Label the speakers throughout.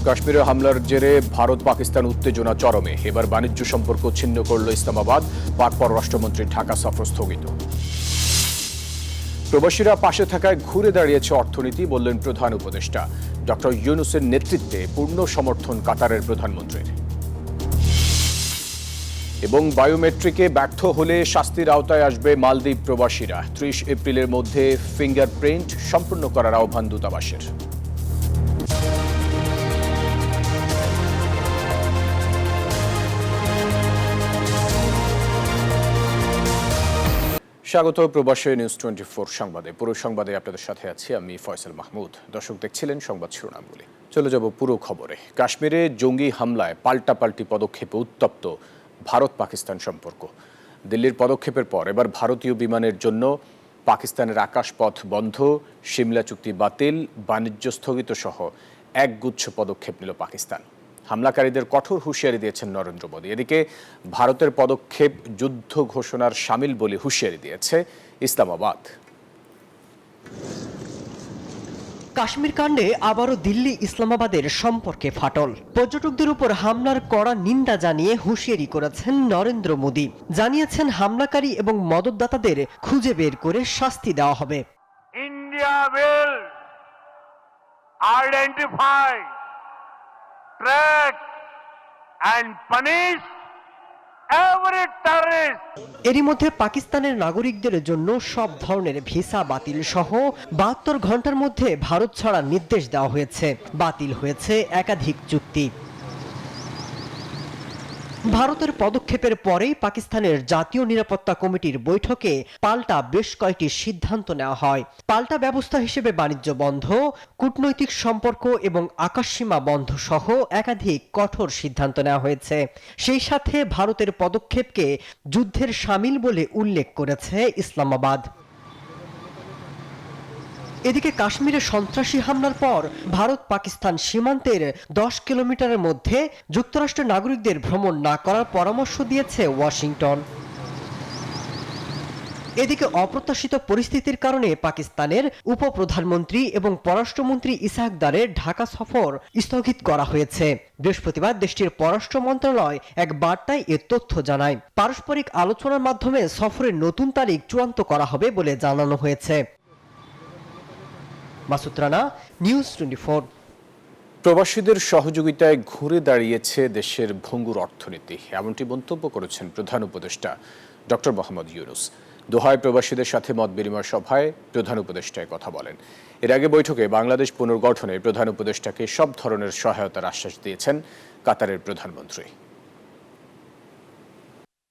Speaker 1: কাশ্মীরে হামলার জেরে ভারত পাকিস্তান উত্তেজনা চরমে। এবার বাণিজ্য সম্পর্ক ছিন্ন করল ইসলামাবাদ। পাক পররাষ্ট্রমন্ত্রীর ঢাকা সফর স্থগিত। প্রবাসীরা পাশে থাকায় ঘুরে দাঁড়িয়েছে অর্থনীতি, বললেন প্রধান উপদেষ্টা। ডক্টর ইউনূসের নেতৃত্বে পূর্ণ সমর্থন কাতারের প্রধানমন্ত্রীর। এবং বায়োমেট্রিকে ব্যর্থ হলে শাস্তির আওতায় আসবে মালদ্বীপ প্রবাসীরা। ৩০ এপ্রিলের মধ্যে ফিঙ্গারপ্রিন্ট সম্পূর্ণ করার আহ্বান দূতাবাসের। স্বাগত প্রবাসী নিউজ 24 সংবাদে। পুরো সংবাদে আপনাদের সাথে আছি আমি ফয়সাল মাহমুদ। দর্শক দেখছিলেন সংবাদ শিরোনামগুলি। চলে যাব পুরো খবরে। কাশ্মীরে জঙ্গি হামলায় পাল্টাপাল্টি পদক্ষেপে উত্তপ্ত ভারত পাকিস্তান সম্পর্ক। দিল্লির পদক্ষেপের পর এবার ভারতীয় বিমানের জন্য পাকিস্তানের আকাশপথ বন্ধ, সিমলা চুক্তি বাতিল, বাণিজ্য স্থগিত সহ একগুচ্ছ পদক্ষেপ নিল পাকিস্তান। হামলাকারীদের কঠোর হুঁশিয়ারি দিয়েছেন নরেন্দ্র মোদী। এদিকে ভারতের পদক্ষেপ যুদ্ধ ঘোষণার শামিল বলে হুঁশিয়ারি দিয়েছে ইসলামাবাদ।
Speaker 2: কাশ্মীর কাণ্ডে আবারও দিল্লি ইসলামাবাদের সম্পর্কে ফাটল। পর্যটকদের উপর হামলার কড়া নিন্দা জানিয়ে হুঁশিয়ারি করেছেন নরেন্দ্র মোদী। জানিয়েছেন হামলাকারী এবং মদতদাতাদের খুঁজে বের করে শাস্তি দেওয়া হবে।
Speaker 3: India will identify, track and punish every terrorist.
Speaker 2: এরই মধ্যে পাকিস্তানের নাগরিকদের জন্য সব ধরনের ভিসা বাতিল সহ 72 ঘন্টার মধ্যে ভারত ছাড়ার নির্দেশ দেওয়া হয়েছে। বাতিল হয়েছে একাধিক চুক্তি। ভারতের পদক্ষেপের পরেই পাকিস্তানের জাতীয় নিরাপত্তা কমিটির বৈঠকে পাল্টা বেশ কয়েকটি সিদ্ধান্ত নেওয়া হয়। পাল্টা ব্যবস্থা হিসেবে বাণিজ্য বন্ধ, কূটনৈতিক সম্পর্ক এবং আকাশসীমা বন্ধ সহ একাধিক কঠোর সিদ্ধান্ত নেওয়া হয়েছে। সেই সাথে ভারতের পদক্ষেপকে যুদ্ধের শামিল বলে উল্লেখ করেছে ইসলামাবাদ। এদিকে কাশ্মীরে সন্ত্রাসী হামলার পর ভারত পাকিস্তান সীমান্তের 10 কিলোমিটারের মধ্যে যুক্তরাষ্ট্রের নাগরিকদের ভ্রমণ না করার পরামর্শ দিয়েছে ওয়াশিংটন। এদিকে অপ্রত্যাশিত পরিস্থিতির কারণে পাকিস্তানের উপপ্রধানমন্ত্রী এবং পররাষ্ট্রমন্ত্রী ইসহাক দারের ঢাকা সফর স্থগিত করা হয়েছে। বৃহস্পতিবার দেশটির পররাষ্ট্র মন্ত্রণালয় এক বার্তায় এ তথ্য জানায়। পারস্পরিক আলোচনার মাধ্যমে সফরের নতুন তারিখ চূড়ান্ত করা হবে বলে জানানো হয়েছে। মাসুদ রানা, নিউজ 24।
Speaker 1: প্রবাসীদের সহযোগিতায় ঘুরে দাঁড়িয়েছে দেশের ভঙ্গুর অর্থনীতি, এমনটি মন্তব্য করেছেন প্রধান উপদেষ্টা ডক্টর মোহাম্মদ ইউনূস। দোহায় প্রবাসীদের সাথে মত বিনিময় সভায় প্রধান উপদেষ্টা কথা বলেন। এর আগে বৈঠকে বাংলাদেশ পুনর্গঠনে প্রধান উপদেষ্টাকে সব ধরনের সহায়তার আশ্বাস দিয়েছেন কাতারের প্রধানমন্ত্রী।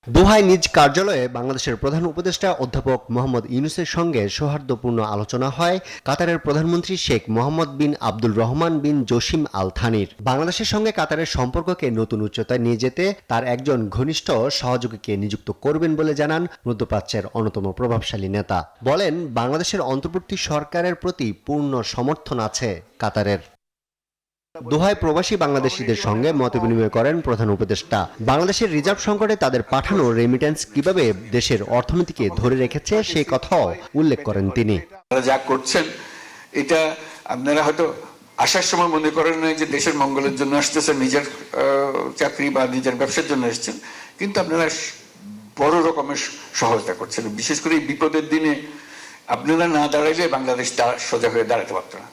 Speaker 4: দোহায় নিজ কার্যালয়ে বাংলাদেশের প্রধান উপদেষ্টা অধ্যাপক মোহাম্মদ ইউনূসের সঙ্গে সৌহার্দ্যপূর্ণ আলোচনা হয় কাতারের প্রধানমন্ত্রী শেখ মোহাম্মদ বিন আব্দুল রহমান বিন জসিম আল থানির। বাংলাদেশের সঙ্গে কাতারের সম্পর্ককে নতুন উচ্চতায় নিয়ে যেতে তার একজন ঘনিষ্ঠ সহযোগীকে নিযুক্ত করবেন বলে জানান মধ্যপ্রাচ্যের অন্যতম প্রভাবশালী নেতা। বলেন, বাংলাদেশের অন্তর্বর্তী সরকারের প্রতি পূর্ণ সমর্থন আছে কাতারের। দোহায় প্রবাসী বাংলাদেশিদের সঙ্গে মতবিনিময় করেন প্রধান উপদেষ্টা। বাংলাদেশের রিজার্ভ সংকটে তাদের পাঠানো রেমিটেন্স কিভাবে দেশের অর্থনীতিকে ধরে রেখেছে সেই কথাও উল্লেখ করেন তিনি।
Speaker 5: যা করছেন এটা আপনারা হয়তো আসার সময় মনে করেন না যে দেশের মঙ্গলের জন্য আসতেছেন, নিজের চাকরি বা নিজের ব্যবসার জন্য এসেছেন, কিন্তু আপনারা বড় রকমের সহায়তা করছেন। বিশেষ করে এই বিপদের দিনে আপনারা না দাঁড়াইলে বাংলাদেশ সোজা হয়ে দাঁড়াতে পারত না,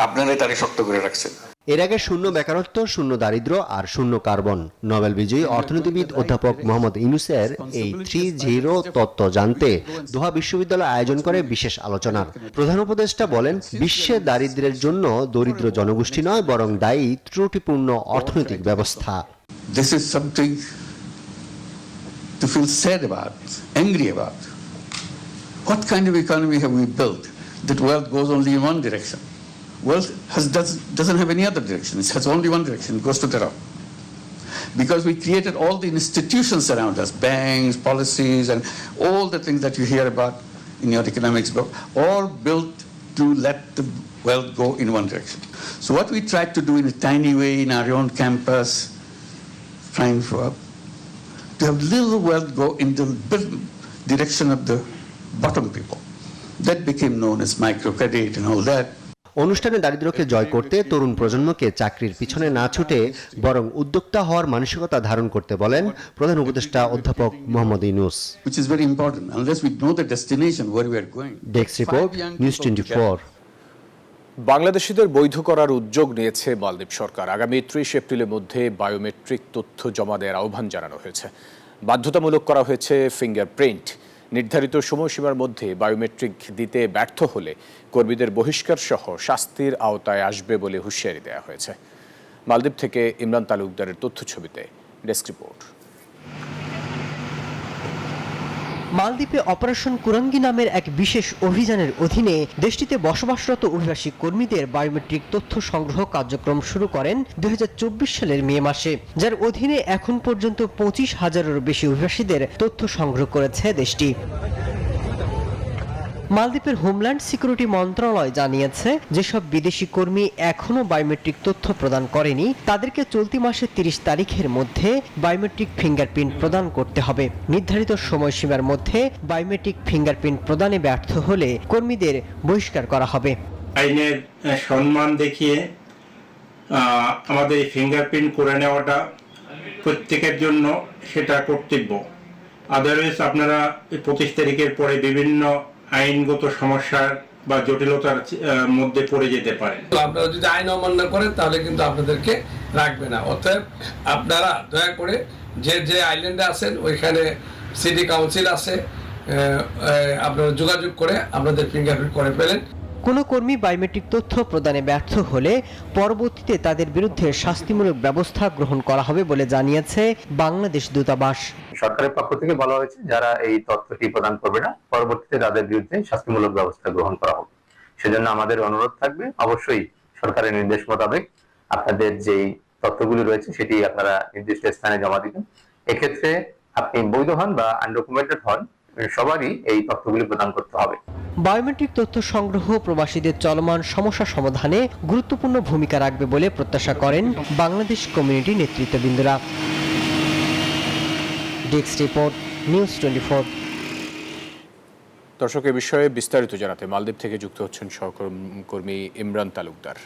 Speaker 5: আপনারাই তারা শক্ত করে রাখছেন।
Speaker 4: এর আগে শূন্য বেকারত্ব, শূন্য দারিদ্র্য আর শূন্য কার্বন নোবেল বিজয়ী অর্থনীতিবিদ অধ্যাপক মোহাম্মদ ইউনূসের এই 3-0 তত্ত্ব জানতে দোহা বিশ্ববিদ্যালয় আয়োজন করে বিশেষ আলোচনার। প্রধান উপদেষ্টা বলেন, বিশ্বে দারিদ্র্যের জন্য দরিদ্র জনগোষ্ঠী নয়, বরং দায়ী ত্রুটিপূর্ণ অর্থনৈতিক ব্যবস্থা।
Speaker 5: This is something to feel sad about, angry about. What kind of economy have we built that wealth goes only in one direction? Wealth doesn't have any other direction. It has only one direction. It goes to the top. Because we created all the institutions around us, banks, policies, and all the things that you hear about in your economics book, all built to let the wealth go in one direction. So what we tried to do in a tiny way in our own campus, trying to have little wealth go in the direction of the bottom people. That became known as microcredit and all that.
Speaker 4: অনুষ্ঠানে দারিদ্র্যকে জয় করতে তরুণ প্রজন্মকে চাকরির পিছনে না ছুটে বরং উদ্যোক্তা হওয়ার মানসিকতা ধারণ করতে বলেন প্রধান উপদেষ্টা অধ্যাপক Mohammad Yunus.
Speaker 5: Which is very important. Unless we know the destination where we are going.
Speaker 4: Desk report, news 24।
Speaker 1: বাংলাদেশিদের বৈধ করার উদ্যোগ নিয়েছে মালদ্বীপ সরকার। আগামী 30 এপ্রিলের মধ্যে বায়োমেট্রিক তথ্য জমা দেওয়ার আহ্বান জানানো হয়েছে। বাধ্যতামূলক করা হয়েছে ফিঙ্গারপ্রিন্ট। নির্ধারিত সময়সীমার মধ্যে বায়োমেট্রিক দিতে ব্যর্থ হলে কর্মীদের বহিষ্কার সহ শাস্তির আওতায় আসবে বলে হুঁশিয়ারি দেওয়া হয়েছে। মালদ্বীপ থেকে ইমরান তালুকদারের তথ্যছবিতে ডেস্ক রিপোর্ট।
Speaker 2: মালদ্বীপে অপারেশন কুরাঙ্গি নামের এক বিশেষ অভিযানের অধীনে দেশটিতে বসবাসরত অভিবাসী কর্মীদের বায়োমেট্রিক তথ্য সংগ্রহ কার্যক্রম শুরু করেন 2024 সালের মে মাসে, যার অধীনে এখন পর্যন্ত 25,000-এরও বেশি অভিবাসীদের তথ্য সংগ্রহ করেছে দেশটি। মালদ্বীপের হোমল্যান্ড সিকিউরিটি মন্ত্রণালয় জানিয়েছে, যেসব বিদেশি কর্মী এখনও বায়োমেট্রিক তথ্য প্রদান করেনি তাদেরকে চলতি মাসের 30 তারিখের মধ্যে বায়োমেট্রিক ফিঙ্গারপ্রিন্ট প্রদান করতে হবে। নির্ধারিত সময়সীমার মধ্যে বায়োমেট্রিক ফিঙ্গারপ্রিন্ট প্রদানে ব্যর্থ হলে কর্মীদের বহিষ্কার করা হবে।
Speaker 6: আইনের সম্মান দেখিয়ে আমাদের এই ফিঙ্গারপ্রিন্ট করে নেওয়াটা প্রত্যেকের জন্য সেটা কর্তব্য। আদারওয়াইজ আপনারা 25 তারিখের পরে বিভিন্ন আইনগত সমস্যার বা জটিলতার মধ্যে পড়ে যেতে পারেন।
Speaker 7: আপনারা যদি আইন অমান্য করেন তাহলে কিন্তু আপনাদেরকে রাখবে না। অতএব আপনারা দয়া করে যে আইল্যান্ডে আছেন ওইখানে সিটি কাউন্সিল আছে, আপনারা যোগাযোগ করে আপনাদের ফিঙ্গারপ্রিন্ট করে ফেলেন।
Speaker 2: কোনো কর্মী বায়োমেট্রিক তথ্য প্রদানে ব্যর্থ হলে পরবর্তীতে তাদের বিরুদ্ধে শাস্তিমূলক ব্যবস্থা গ্রহণ করা হবে বলে জানিয়েছে বাংলাদেশ দূতাবাস।
Speaker 8: সরকারের পক্ষ থেকে বলা হয়েছে যারা এই তথ্যটি প্রদান করবে না পরবর্তীতে তাদের বিরুদ্ধে শাস্তিমূলক ব্যবস্থা গ্রহণ করা হবে। সেজন্য আমাদের অনুরোধ থাকবে, অবশ্যই সরকারের নির্দেশ মোতাবেক আপনাদের যেই তথ্যগুলি রয়েছে সেটি আপনারা নির্দিষ্ট স্থানে জমা দিবেন। এক্ষেত্রে আপনি বৈধ হন বা আনডকুমেন্টেড হন, সবারই এই তথ্যগুলি প্রদান করতে হবে।
Speaker 2: বায়োমেট্রিক তথ্য সংগ্রহ প্রবাসীদের চলমান সমস্যা সমাধানে গুরুত্বপূর্ণ ভূমিকা রাখবে বলে প্রত্যাশা করেন বাংলাদেশ কমিউনিটি নেতৃত্ববৃন্দরা। Desk report, news 24।
Speaker 1: দর্শক, এ বিষয়ে বিস্তারিত জানাতে মালদ্বীপ থেকে যুক্ত হচ্ছেন সহকর্মী ইমরান তালুকদার।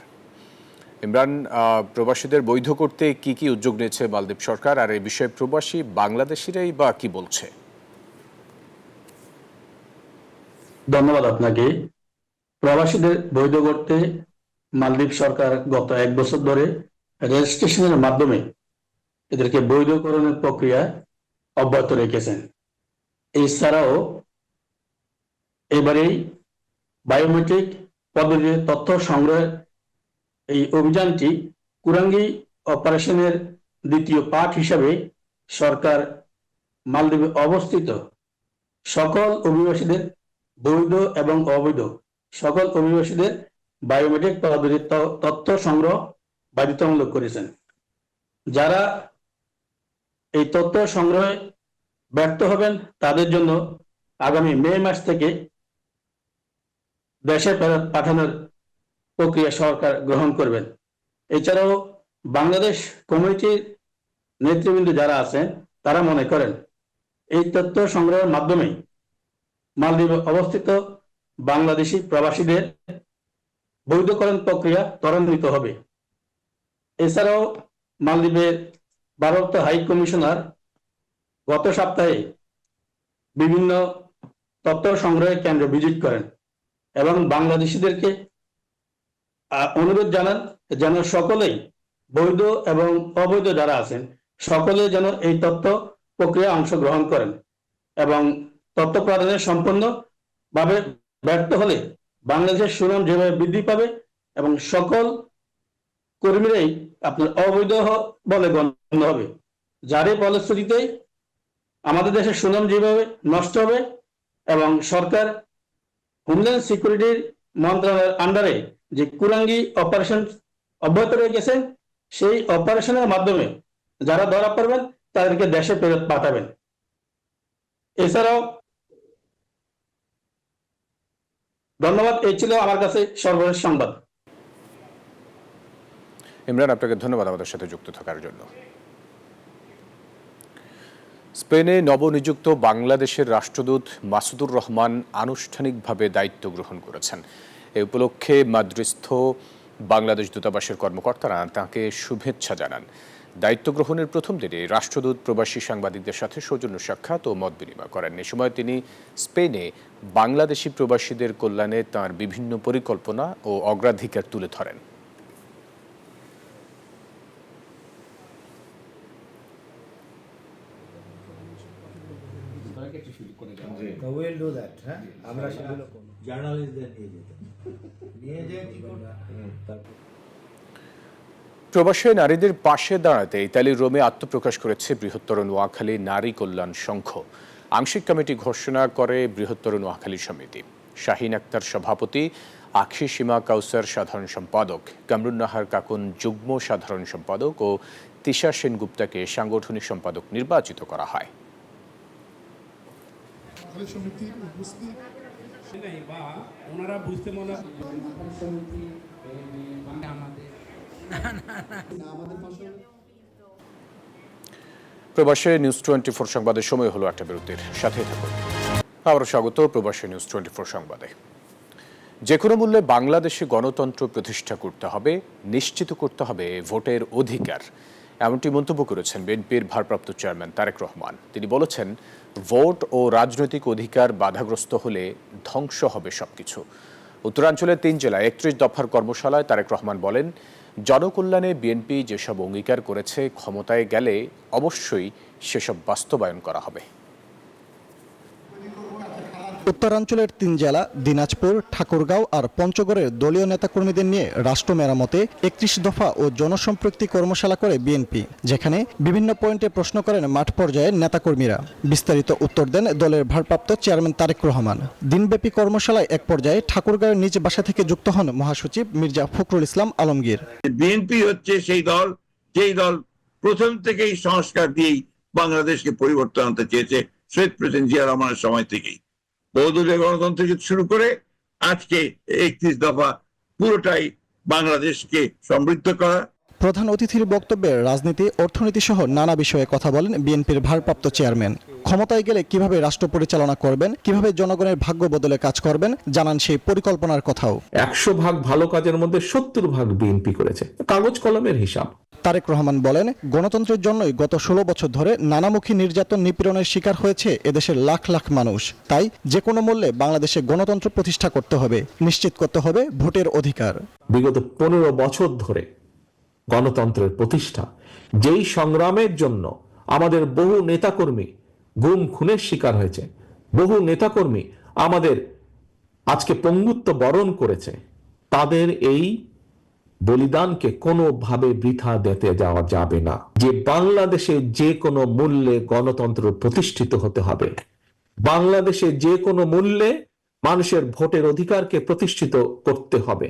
Speaker 1: ইমরান, প্রবাসীদের বৈধ করতে কি কি উদ্যোগ নিয়েছে মালদ্বীপ সরকার, আর এই বিষয়ে প্রবাসী বাংলাদেশিরাই বা কি বলছে?
Speaker 9: ধন্যবাদ আপনাকে। প্রবাসীদের বৈধ করতে মালদ্বীপ সরকার গত 1 বছর ধরে রেজিস্ট্রেশনের মাধ্যমে এদেরকে বৈধকরণের প্রক্রিয়া অব্যাহত রেখেছেন। এছাড়াও এবারেই বায়োমেট্রিক পদ্ধতিতে তথ্য সংগ্রহের এই অভিযানটি কুরাঙ্গি অপারেশনের দ্বিতীয় পার্ট হিসাবে সরকার মালদ্বীপে অবস্থিত সকল অভিবাসীদের, বৈধ এবং অবৈধ সকল অভিবাসীদের বায়োমেট্রিক পদ্ধতির তথ্য সংগ্রহ বাধ্যতামূলক করেছেন। যারা এই তথ্য সংগ্রহে ব্যর্থ হবেন তাদের জন্য আগামী মে মাস থেকে দেশে ফেরত পাঠানোর প্রক্রিয়া সরকার গ্রহণ করবেন। এছাড়াও বাংলাদেশ কমিউনিটির নেতৃবৃন্দ যারা আছেন তারা মনে করেন এই তথ্য সংগ্রহের মাধ্যমে মালদ্বীপে অবস্থিত বাংলাদেশি প্রবাসীদের বৈধকরণ প্রক্রিয়া ত্বরান্বিত হবে। এছাড়াও মালদ্বীপের ভারপ্রাপ্ত হাই কমিশনার গত সপ্তাহে বিভিন্ন তথ্য সংগ্রহের কেন্দ্র ভিজিট করেন এবং বাংলাদেশিদেরকে অনুরোধ জানান যেন সকলেই, বৈধ এবং অবৈধ যারা আছেন সকলে যেন এই তথ্য প্রক্রিয়া অংশগ্রহণ করেন এবং তথ্য প্রদানে সম্পূর্ণভাবে ব্যর্থ হলে বাংলাদেশের সুনাম যেভাবে বৃদ্ধি পাবে এবং সকল কর্মীরাই আপনার অবৈধ বলে গণ্য হবে, যার ফলশ্রুতিতে আমাদের দেশের সুনাম যেভাবে নষ্ট হবে এবং সরকার হোমল্যান্ড সিকিউরিটির মন্ত্রণালয়ের আন্ডারে যে কুরাঙ্গি অপারেশন অব্যাহত রেখেছেন সেই অপারেশনের মাধ্যমে যারা ধরা পড়বেন তাদেরকে দেশে ফেরত পাঠাবেন। এছাড়াও ধন্যবাদ। এই ছিল আমার কাছে সর্বশেষ সংবাদ।
Speaker 1: ইমরান, আপনাকে ধন্যবাদ আমাদের সাথে যুক্ত থাকার জন্য। স্পেনে নবনিযুক্ত বাংলাদেশের রাষ্ট্রদূত মাসুদুর রহমান আনুষ্ঠানিকভাবে দায়িত্ব গ্রহণ করেছেন। এ উপলক্ষে মাদ্রিস্থ বাংলাদেশ দূতাবাসের কর্মকর্তারা তাঁকে শুভেচ্ছা জানান। দায়িত্ব গ্রহণের প্রথম দিনে রাষ্ট্রদূত প্রবাসী সাংবাদিকদের সাথে সৌজন্য সাক্ষাৎ ও মত বিনিময় করেন। এ সময় তিনি স্পেনে বাংলাদেশি প্রবাসীদের কল্যাণে তাঁর বিভিন্ন পরিকল্পনা ও অগ্রাধিকার তুলে ধরেন। প্রবাসী নারীদের পাশে দাঁড়াতে ইতালির রোমে আত্মপ্রকাশ করেছে বৃহত্তর নোয়াখালী নারী কল্যাণ সংঘ। আংশিক কমিটি ঘোষণা করে বৃহত্তর নোয়াখালী সমিতি। শাহিন আক্তার সভাপতি, আখি সীমা কাউসার সাধারণ সম্পাদক, কামরুন্নাহার কাকুন যুগ্ম সাধারণ সম্পাদক ও তিশা সেনগুপ্তাকে সাংগঠনিক সম্পাদক নির্বাচিত করা হয়। প্রবাসী নিউজ 24 সংবাদের সময় হলো 8টা বিরতির। সাথে থাকুন। আবারও স্বাগত প্রবাসী নিউজ 24 সংবাদে। যে কোনো মূল্যে বাংলাদেশে গণতন্ত্র প্রতিষ্ঠা করতে হবে, নিশ্চিত করতে হবে ভোটের অধিকার, এমনটি মন্তব্য করেছেন বিএনপির ভারপ্রাপ্ত চেয়ারম্যান তারেক রহমান। তিনি বলেছেন, ভোট ও রাজনৈতিক অধিকার বাধাগ্রস্ত হলে ধ্বংস হবে সবকিছু। উত্তরাঞ্চলের 3 জেলায় 31 দফার কর্মশালায় তারেক রহমান বলেন, জনকল্যাণে বিএনপি যেসব অঙ্গীকার করেছে ক্ষমতায় গেলে অবশ্যই সেসব বাস্তবায়ন করা হবে।
Speaker 10: উত্তরাঞ্চলের 3 জেলা দিনাজপুর, ঠাকুরগাঁও আর পঞ্চগড়ের দলীয় নেতাকর্মীদের নিয়ে রাষ্ট্র মেরামতে 31 দফা ও জনসম্পৃক্তি কর্মশালা করে বিএনপি, যেখানে বিভিন্ন পয়েন্টে প্রশ্ন করেন মাঠ পর্যায়ের নেতাকর্মীরা। বিস্তারিত উত্তর দেন দলের ভারপ্রাপ্ত চেয়ারম্যান তারেক রহমান। দিনব্যাপী কর্মশালায় এক পর্যায়ে ঠাকুরগাঁওয়ের নিজ বাসা থেকে যুক্ত হন মহাসচিব মির্জা ফখরুল ইসলাম আলমগীর।
Speaker 11: বিএনপি হচ্ছে সেই দল যেই দল প্রথম থেকেই সংস্কার দিয়েই বাংলাদেশকে পরিবর্তন আনতে চেয়েছে, শহীদ প্রেসিডেন্ট জিয়া রহমানের সময় থেকেই। বহুদলীয় গণতন্ত্র থেকে শুরু করে আজকে 31 দফা পুরোটাই বাংলাদেশকে সমৃদ্ধ করা।
Speaker 10: প্রধান অতিথির বক্তব্যে রাজনীতি, অর্থনীতি সহ নানা বিষয়ে কথা বলেন বিএনপির ভারপ্রাপ্ত চেয়ারম্যান। ক্ষমতায় গেলে কিভাবে রাষ্ট্র পরিচালনা করবেন, কিভাবে জনগণের ভাগ্য বদলে কাজ করবেন, জানান সেই পরিকল্পনার কথাও।
Speaker 12: 100 ভাগ ভালো কাজের মধ্যে 70 ভাগ বিএনপি করেছে, কাগজ কলমের হিসাব।
Speaker 10: তারেক রহমান বলেন, গণতন্ত্রের জন্যই গত 16 বছর ধরে নানামুখী নির্যাতন, নিপীড়নের শিকার হয়েছে এদেশের লাখ লাখ মানুষ। তাই যে কোনো মূল্যে বাংলাদেশে গণতন্ত্র প্রতিষ্ঠা করতে হবে, নিশ্চিত করতে হবে ভোটের অধিকার।
Speaker 12: বিগত 15 বছর ধরে গণতন্ত্রের প্রতিষ্ঠা, যেই সংগ্রামের জন্য আমাদের বহু নেতাকর্মী গুম খুনের শিকার হয়েছে, বহু নেতাকর্মী আমাদের আজকে পঙ্গুত্ব বরণ করেছে, তাদের এই বলিদানকে কোনোভাবে বৃথা দিতে যাওয়া যাবে না। যে বাংলাদেশে যে কোনো মূল্যে গণতন্ত্র প্রতিষ্ঠিত হতে হবে, বাংলাদেশে যে কোনো মূল্যে মানুষের ভোটের অধিকারকে প্রতিষ্ঠিত করতে হবে।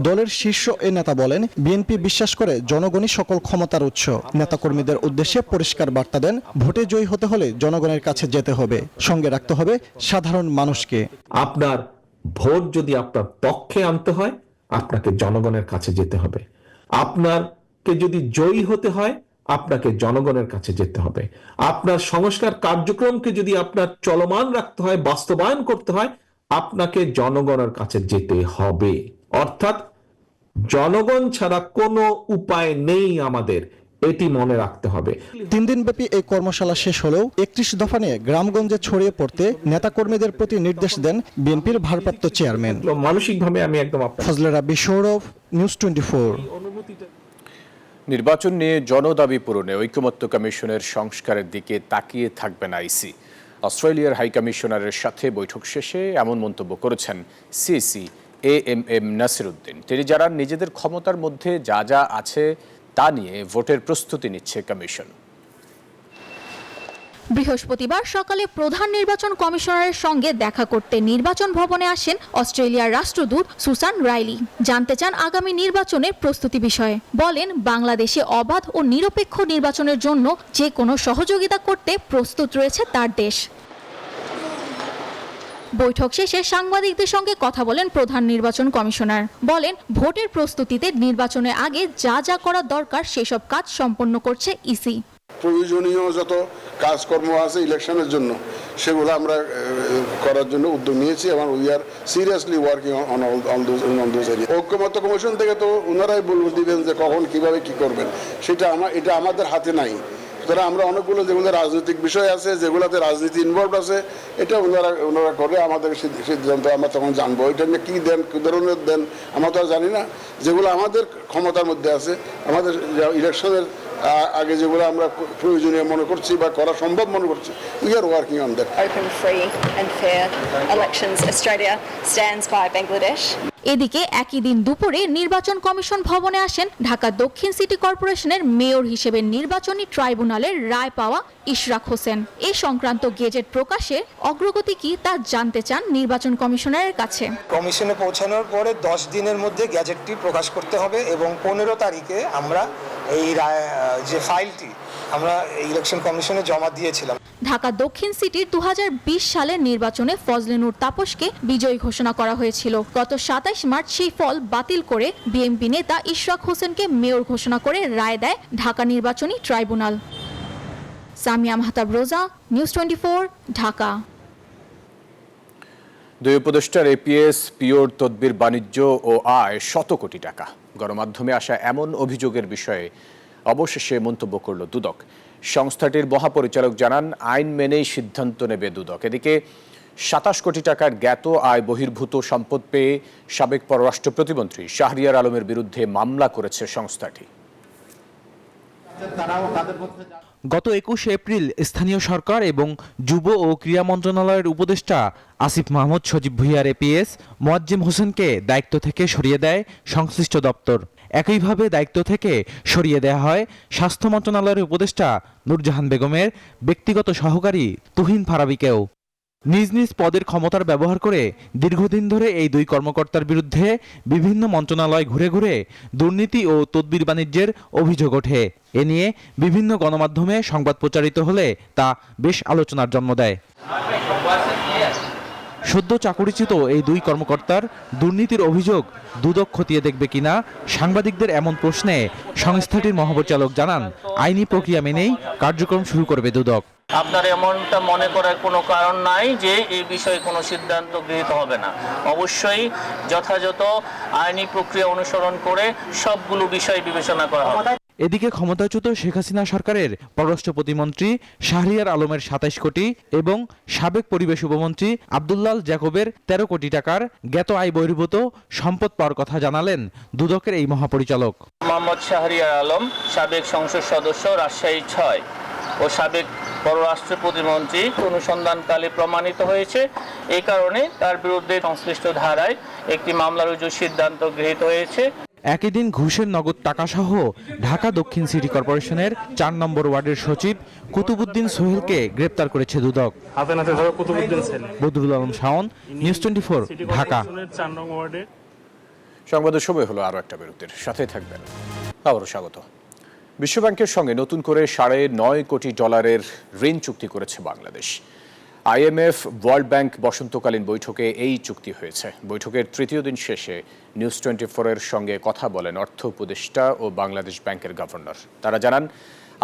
Speaker 10: দলের শীর্ষ এ নেতা বলেন, বিএনপি বিশ্বাস করে জনগণই সকল ক্ষমতার উৎস। নেতাকর্মীদের উদ্দেশ্যে পরিষ্কার বার্তা দেন, ভোটে জয়ী হতে হলে জনগণের কাছে যেতে হবে, সঙ্গে রাখতে হবে সাধারণ মানুষকে।
Speaker 12: আপনার ভোট যদি আপনার পক্ষে আনতে হয়, আপনাকে জনগণের কাছে যেতে হবে। আপনাকে যদি জয়ী হতে হয়, আপনাকে জনগণের কাছে যেতে হবে। আপনার সংস্কার কার্যক্রমকে যদি আপনার চলমান রাখতে হয়, বাস্তবায়ন করতে হয়, আপনাকে জনগণের কাছে যেতে হবে। অর্থাৎ জনগণ ছাড়া কোনো উপায় নেই আমাদের, এটি মনে রাখতে হবে।
Speaker 10: 3 দিনব্যাপী এই কর্মশালা শেষ হলেও 31 দফা নিয়ে গ্রামগঞ্জে ছড়িয়ে পড়তে নেতাকর্মীদের প্রতি নির্দেশ দেন বিএনপির ভারপ্রাপ্ত চেয়ারম্যান।
Speaker 12: মানসিকভাবে আমি একদম
Speaker 10: ফজলে রাব্বি সৌরভ, নিউজ 24।
Speaker 1: নির্বাচন নিয়ে জনদাবি পূরণে ঐকমত্য কমিশনের সংস্কারের দিকে তাকিয়ে থাকবেন আইসি। অস্ট্রেলিয়ার হাই কমিশনারের সাথে বৈঠক শেষে এমন মন্তব্য করেছেন সিএসি এএমএম নাসির উদ্দিন। তিনি জানান, নিজেদের ক্ষমতার মধ্যে যা যা আছে তা নিয়ে ভোটের প্রস্তুতি নিচ্ছে কমিশন।
Speaker 13: বৃহস্পতিবার সকালে প্রধান নির্বাচন কমিশনারের সঙ্গে দেখা করতে নির্বাচন ভবনে আসেন অস্ট্রেলিয়ার রাষ্ট্রদূত সুসান রাইলি। জানতে চান আগামী নির্বাচনের প্রস্তুতি বিষয়ে। বলেন, বাংলাদেশে অবাধ ও নিরপেক্ষ নির্বাচনের জন্য যে কোনো সহযোগিতা করতে প্রস্তুত রয়েছে তার দেশ। বৈঠক শেষে সাংবাদিকদের সঙ্গে কথা বলেন প্রধান নির্বাচন কমিশনার। বলেন, ভোটের প্রস্তুতিতে নির্বাচনের আগে যা যা করা দরকার সেসব কাজ সম্পন্ন করছে ইসি।
Speaker 14: প্রয়োজনীয় যত কাজকর্ম আছে ইলেকশনের জন্য সেগুলো আমরা করার জন্য উদ্যোগ নিয়েছি এবং we are seriously working on those area. ঐক্যমত্য কমিশন থেকে তো ওনারাই দিবেন যে কখন কিভাবে কি করবেন, এটা আমাদের হাতে নাই। সুতরাং আমরা অনেকগুলো যেগুলো রাজনৈতিক বিষয় আছে, যেগুলোতে রাজনীতি ইনভলভ আছে, এটা ওনারা করে আমাদের সিদ্ধান্ত আমরা তখন জানবো। এটা নিয়ে কী দেন, কী ধরনের দেন আমরা তো আর জানি না। যেগুলো আমাদের ক্ষমতার মধ্যে আছে, আমাদের ইলেকশনের আগে যেগুলো আমরা প্রয়োজনীয় মনে করছি বা করা সম্ভব মনে করছি, we are working on that.
Speaker 15: Open, free and fair elections. Australia stands by Bangladesh.
Speaker 13: এদিকে একই দিন দুপুরে নির্বাচন কমিশন ভবনে আসেন ঢাকা দক্ষিণ সিটি কর্পোরেশনের মেয়র হিসেবে নির্বাচনী ট্রাইব্যুনালের রায় পাওয়া ইশরাক হোসেন। এই সংক্রান্ত গেজেট প্রকাশের অগ্রগতি কি তা জানতে চান নির্বাচন কমিশনারের কাছে।
Speaker 16: কমিশনে পৌঁছানোর পরে 10 দিনের মধ্যে গ্যাজেটটি প্রকাশ করতে হবে এবং 15 তারিখে আমরা এই যে ফাইলটি আমরা ইলেকশন কমিশনে জমা দিয়েছিলাম।
Speaker 13: ঢাকা দক্ষিণ সিটির 2020 সালের নির্বাচনে ফজলে নূর তাপসকে বিজয়ী ঘোষণা করা হয়েছিল। গত 27 মার্চ সেই ফল বাতিল করে বিএনপি নেতা ইশরাক হোসেনকে মেয়র ঘোষণা করে রায় দেয় ঢাকা নির্বাচনী ট্রাইব্যুনাল। সামিয়া মাহতাব রোজা, নিউজ 24, ঢাকা।
Speaker 1: দুই উপদেষ্টার এপিএস পিওর তদবির বাণিজ্য ও আয় 100 কোটি টাকা। গণমাধ্যমে আসা এমন অভিযোগের বিষয়ে অবশেষে মন্তব্য করল দুদক। সংস্থাটির মহাপরিচালক জানান, আইন মেনেই সিদ্ধান্ত নেবে দুদক। এদিকে 27 কোটি টাকার জ্ঞাত আয় বহির্ভূত সম্পদ পেয়ে সাবেক পররাষ্ট্র প্রতিমন্ত্রী শাহরিয়ার আলমের বিরুদ্ধে মামলা করেছে সংস্থাটি।
Speaker 17: গত 21 এপ্রিল স্থানীয় সরকার এবং যুব ও ক্রীড়া মন্ত্রণালয়ের উপদেষ্টা আসিফ মাহমুদ সজীব ভুঁইয়ার এপিএস মোয়াজ্জেম হোসেনকে দায়িত্ব থেকে সরিয়ে দেয় সংশ্লিষ্ট দপ্তর। একইভাবে দায়িত্ব থেকে সরিয়ে দেওয়া হয় স্বাস্থ্য মন্ত্রণালয়ের উপদেষ্টা নূরজাহান বেগমের ব্যক্তিগত সহকারী তুহিন ফারাবিকেও। নিজ নিজ পদের ক্ষমতার ব্যবহার করে দীর্ঘদিন ধরে এই দুই কর্মকর্তার বিরুদ্ধে বিভিন্ন মন্ত্রণালয় ঘুরে ঘুরে দুর্নীতি ও তদবির বাণিজ্যের অভিযোগ ওঠে। এ নিয়ে বিভিন্ন গণমাধ্যমে সংবাদ প্রচারিত হলে তা বেশ আলোচনার জন্ম দেয়। সদ্য চাকরিচ্যুত এই দুই কর্মকর্তার দুর্নীতির অভিযোগ দুদক খতিয়ে দেখবে কিনা সাংবাদিকদের এমন প্রশ্নে সংস্থাটির মহাপরিচালক জানান, আইনি প্রক্রিয়া মেনেই কার্যক্রম শুরু করবে দুদক।
Speaker 18: আপনার এমনটা মনে করার কোনো কারণ নাই যে এই বিষয়ে কোনো সিদ্ধান্ত গৃহীত হবে না। অবশ্যই যথাযথ আইনি প্রক্রিয়া অনুসরণ করে সবগুলো বিষয় বিবেচনা করা হবে।
Speaker 17: এদিকে ক্ষমতাচ্যুত শেখ হাসিনা সরকারের পররাষ্ট্র প্রতিমন্ত্রী শাহরিয়ার আলমের 27 কোটি এবং সাবেক পরিবেশ উপমন্ত্রী আব্দুল্লাল জ্যাকবের 13 কোটি টাকার জ্ঞাত আয় বহির্ভূত সম্পদ পাওয়ার কথা জানালেন দুদকের এই মহাপরিচালক।
Speaker 18: মোহাম্মদ শাহরিয়ার আলম, সাবেক সংসদ সদস্য, রাজশাহী 6 ও সাবেক পররাষ্ট্র প্রতিমন্ত্রী অনুসন্ধানকালে প্রমাণিত হয়েছে। এই কারণে তার বিরুদ্ধে সংশ্লিষ্ট ধারায় একটি মামলা রুজুর সিদ্ধান্ত গৃহীত হয়েছে।
Speaker 17: একই দিন ঘুষের নগদ টাকা সহ ঢাকা দক্ষিণ সিটি কর্পোরেশনের 4 নম্বর ওয়ার্ডের সচিব কুতুবুদ্দিন সোহেলকে গ্রেপ্তার করেছে দুদক। বদরুল আলম শাওন, নিউজ 24, ঢাকা।
Speaker 1: সংবাদের সময় হলো আরো একটা বিরতির, সাথে থাকবেন। আবারও স্বাগত। বিশ্বব্যাংকের সঙ্গে নতুন করে $9.5 কোটি ঋণ চুক্তি করেছে বাংলাদেশ। আইএমএফ ওয়ার্ল্ড ব্যাংক বসন্তকালীন বৈঠকে এই চুক্তি হয়েছে। বৈঠকের তৃতীয় দিন শেষে নিউজ 24-এর সঙ্গে কথা বলেন অর্থ উপদেষ্টা ও বাংলাদেশ ব্যাংকের গভর্নর। তারা জানান,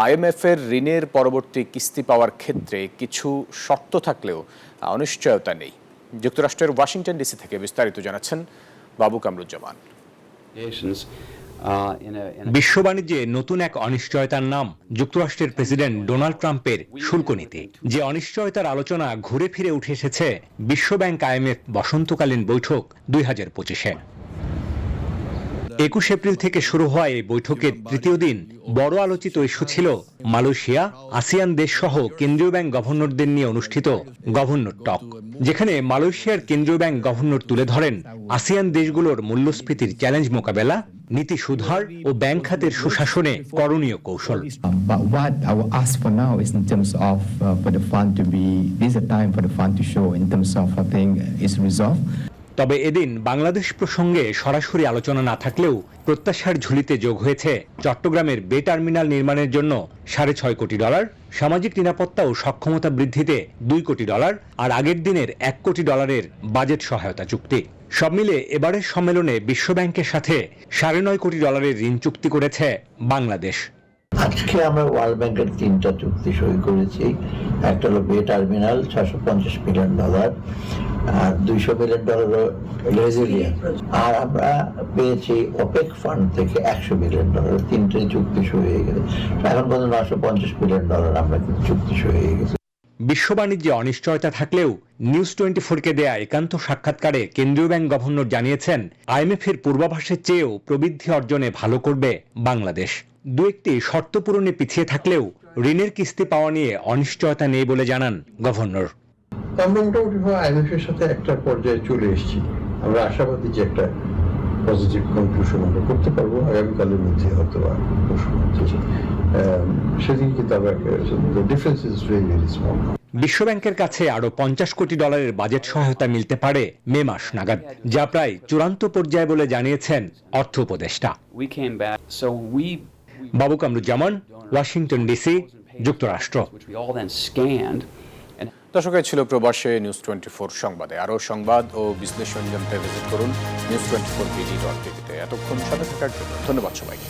Speaker 1: আইএমএফের ঋণের পরবর্তী কিস্তি পাওয়ার ক্ষেত্রে কিছু শর্ত থাকলেও অনিশ্চয়তা নেই। যুক্তরাষ্ট্রের ওয়াশিংটন ডিসি থেকে বিস্তারিত জানাচ্ছেন বাবু কামরুজ্জামান।
Speaker 19: বিশ্ব বাণিজ্যে নতুন এক অনিশ্চয়তার নাম যুক্তরাষ্ট্রের প্রেসিডেন্ট ডোনাল্ড ট্রাম্পের শুল্ক নীতি। যে অনিশ্চয়তার আলোচনা ঘুরে ফিরে উঠে এসেছে বিশ্বব্যাংক আইএমএফ বসন্তকালীন বৈঠক 2025-এ। 21 এপ্রিল থেকে শুরু হওয়া এই বৈঠকের তৃতীয় দিন বড় আলোচিত ইস্যু ছিল মালয়েশিয়া, আসিয়ান দেশ সহ কেন্দ্রীয় ব্যাংক গভর্নরদের নিয়ে অনুষ্ঠিত গভর্নর টক, যেখানে মালয়েশিয়ার কেন্দ্রীয় ব্যাংক গভর্নর তুলে ধরেন আসিয়ান দেশগুলোর মূল্যস্ফীতির চ্যালেঞ্জ মোকাবেলা, নীতি সুধার ও ব্যাংক খাতের সুশাসনে করণীয় কৌশল। তবে এদিন বাংলাদেশ প্রসঙ্গে সরাসরি আলোচনা না থাকলেও প্রত্যাশার ঝুলিতে যোগ হয়েছে চট্টগ্রামের বে টার্মিনাল নির্মাণের জন্য $6.5 কোটি, সামাজিক নিরাপত্তা ও সক্ষমতা বৃদ্ধিতে $2 কোটি আর আগের দিনের $1 কোটি বাজেট সহায়তা চুক্তি। সব মিলে এবারের সম্মেলনে বিশ্বব্যাংকের সাথে $9.5 কোটি ঋণ চুক্তি করেছে বাংলাদেশ।
Speaker 20: আজকে আমরা ওয়ার্ল্ড ব্যাংকের 3টা চুক্তি সই করেছি। একটা হলো বে টার্মিনাল $650 মিলিয়ন, আর $200 মিলিয়ন রেজিলিয়েন্স, আর আমরা পেয়েছি ওপেক ফান্ড থেকে $100 মিলিয়ন। 3টে চুক্তি সই হয়ে গেছে। এখন পর্যন্ত $950 মিলিয়ন আমরা কিন্তু চুক্তি সই হয়ে গেছে।
Speaker 19: বিশ্ব বাণিজ্যে অনিশ্চয়তা থাকলেও নিউজ 24-কে দেয়া একান্ত সাক্ষাৎকারে কেন্দ্রীয় ব্যাংক গভর্নর জানিয়েছেন, IMF এর পূর্বাভাসের চেয়েও প্রবৃদ্ধি অর্জনে ভালো করবে বাংলাদেশ। দু একটি শর্ত পূরণে পিছিয়ে থাকলেও ঋণের কিস্তি পাওয়া নিয়ে অনিশ্চয়তা নেই বলে জানান গভর্নর।
Speaker 20: আমরা মোটামুটি IMF এর সাথে একটা পর্যায়ে চলে এসেছি। আমরা আশাবাদী যে একটা পজিটিভ কনক্লুশন আমরা করতে পারবো আগামীকালের মধ্যে, হয়তো সেদিন কিন্তু আবার difference is very very small.
Speaker 19: বিশ্বব্যাংকের কাছে আরো $50 কোটি বাজেট সহায়তা মিলতে পারে মে মাস নাগাদ, যা প্রায় চূড়ান্ত পর্যায়ে বলে জানিয়েছেন অর্থ উপদেষ্টা। বাবু কামরুজ্জামান, ওয়াশিংটন ডিসি, যুক্তরাষ্ট্র।
Speaker 1: দর্শক, ছিল প্রবাসে নিউজ 24 সংবাদে। আরও সংবাদ ও বিশ্লেষণ জানতে ভিজিট করুন news24bd.tv-তে। এতক্ষণ সাথে থাকার জন্য ধন্যবাদ সবাইকে।